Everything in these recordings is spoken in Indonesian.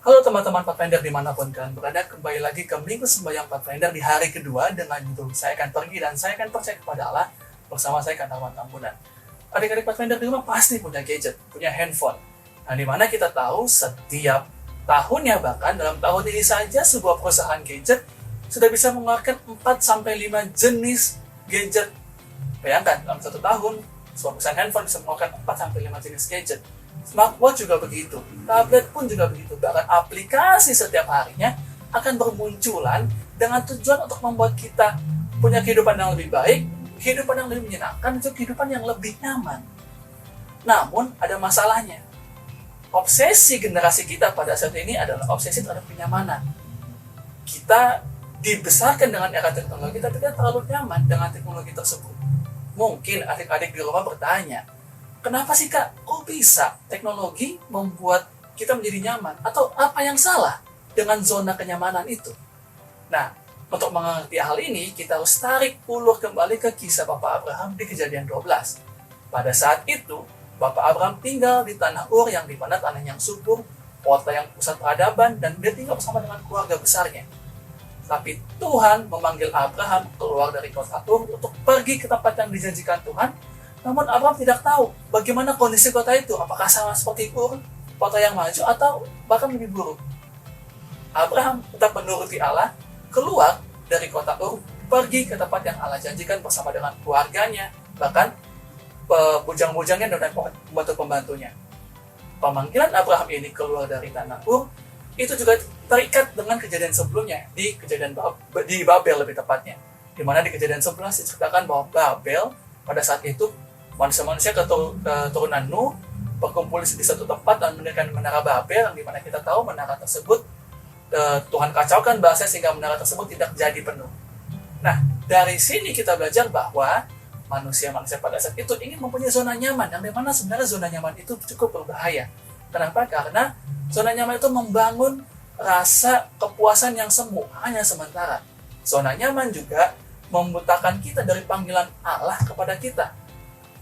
Halo teman-teman Pathfinder dimanapun kalian berada, kembali lagi ke Minggu Sembahyang Pathfinder di hari kedua dengan judul Saya Akan Pergi dan Saya Akan Percaya Kepada Allah bersama saya Kantaman Tambunan. Adik-adik Pathfinder di rumah pasti punya gadget, punya handphone. Nah, dimana kita tahu setiap tahunnya, bahkan dalam tahun ini saja sebuah perusahaan gadget sudah bisa mengeluarkan 4-5 jenis gadget. Bayangkan, dalam satu tahun, sebuah perusahaan handphone bisa mengeluarkan 4-5 jenis gadget. Smartwatch juga begitu, tablet pun juga begitu, bahkan aplikasi setiap harinya akan bermunculan dengan tujuan untuk membuat kita punya kehidupan yang lebih baik, kehidupan yang lebih menyenangkan, juga kehidupan yang lebih nyaman. Namun, ada masalahnya. Obsesi generasi kita pada saat ini adalah obsesi terhadap kenyamanan. Kita dibesarkan dengan era teknologi, tapi kita terlalu nyaman dengan teknologi tersebut. Mungkin adik-adik di rumah bertanya, kenapa sih Kak, kok bisa teknologi membuat kita menjadi nyaman? Atau apa yang salah dengan zona kenyamanan itu? Nah, untuk mengerti hal ini, kita harus tarik ulur kembali ke kisah Bapak Abraham di Kejadian 12. Pada saat itu, Bapak Abraham tinggal di tanah Ur yang dimana tanah yang subur, kota yang pusat peradaban, dan dia tinggal bersama dengan keluarga besarnya. Tapi Tuhan memanggil Abraham keluar dari kota Ur untuk pergi ke tempat yang dijanjikan Tuhan. Namun Abraham tidak tahu bagaimana kondisi kota itu, apakah sama seperti Ur, kota yang maju, atau bahkan lebih buruk. Abraham tetap menuruti Allah, keluar dari kota Ur, pergi ke tempat yang Allah janjikan bersama dengan keluarganya, bahkan bujang-bujangnya dan pembantu-pembantunya. Pemanggilan Abraham ini keluar dari tanah Ur, itu juga terikat dengan kejadian sebelumnya, di Babel lebih tepatnya. Di mana di kejadian 11 diceritakan bahwa Babel pada saat itu manusia-manusia keturunan Nuh berkumpul di satu tempat dan mendirikan menara Babel, yang dimana kita tahu menara tersebut Tuhan kacaukan bahasa sehingga menara tersebut tidak jadi penuh. Nah, dari sini kita belajar bahwa manusia-manusia pada saat itu ingin mempunyai zona nyaman, yang dimana sebenarnya zona nyaman itu cukup berbahaya. Kenapa? Karena zona nyaman itu membangun rasa kepuasan yang semu, hanya sementara. Zona nyaman juga membutakan kita dari panggilan Allah kepada kita.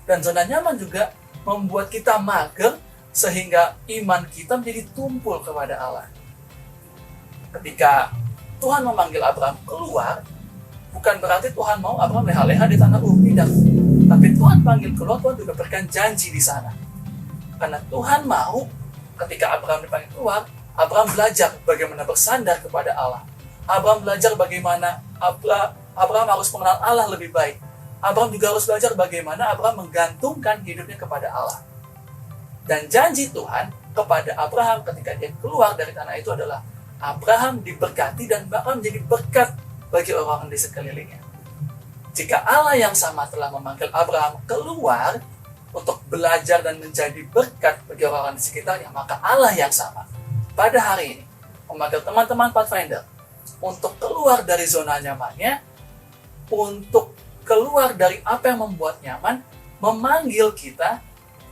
Dan zona nyaman juga membuat kita mager sehingga iman kita menjadi tumpul kepada Allah. Ketika Tuhan memanggil Abraham keluar, bukan berarti Tuhan mau Abraham leha-leha di tanah Ur, tidak. Tapi Tuhan panggil keluar, Tuhan juga berikan janji di sana. Karena Tuhan mau ketika Abraham dipanggil keluar, Abraham belajar bagaimana bersandar kepada Allah. Abraham belajar bagaimana Abraham harus mengenal Allah lebih baik. Abraham juga harus belajar bagaimana Abraham menggantungkan hidupnya kepada Allah. Dan janji Tuhan kepada Abraham ketika dia keluar dari tanah itu adalah Abraham diberkati dan bahkan menjadi berkat bagi orang-orang di sekelilingnya. Jika Allah yang sama telah memanggil Abraham keluar untuk belajar dan menjadi berkat bagi orang-orang di sekitarnya, maka Allah yang sama pada hari ini memanggil teman-teman Pathfinder untuk keluar dari zona nyamannya, untuk keluar dari apa yang membuat nyaman, memanggil kita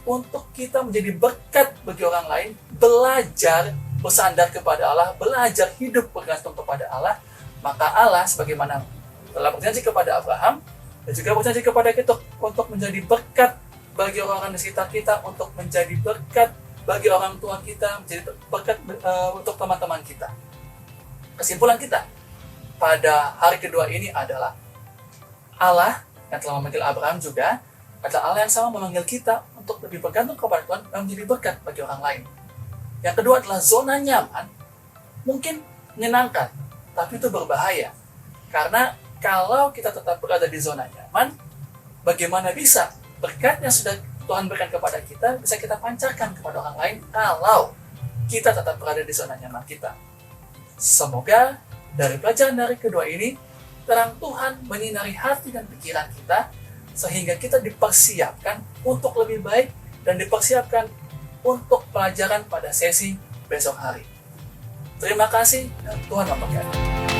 untuk kita menjadi berkat bagi orang lain, belajar bersandar kepada Allah, belajar hidup bergantung kepada Allah. Maka Allah sebagaimana telah berjanji kepada Abraham dan juga berjanji kepada kita untuk menjadi berkat bagi orang-orang di sekitar kita, untuk menjadi berkat bagi orang tua kita, menjadi berkat untuk teman-teman kita. Kesimpulan kita pada hari kedua ini adalah Allah yang telah memanggil Abraham juga adalah Allah yang sama memanggil kita untuk lebih bergantung kepada Tuhan dan menjadi berkat bagi orang lain. Yang kedua adalah zona nyaman mungkin menyenangkan, tapi itu berbahaya. Karena kalau kita tetap berada di zona nyaman, bagaimana bisa berkat yang sudah Tuhan berikan kepada kita bisa kita pancarkan kepada orang lain kalau kita tetap berada di zona nyaman kita. Semoga dari pelajaran dari kedua ini, terang Tuhan menyinari hati dan pikiran kita sehingga kita dipersiapkan untuk lebih baik dan dipersiapkan untuk pelajaran pada sesi besok hari. Terima kasih dan Tuhan memberkati.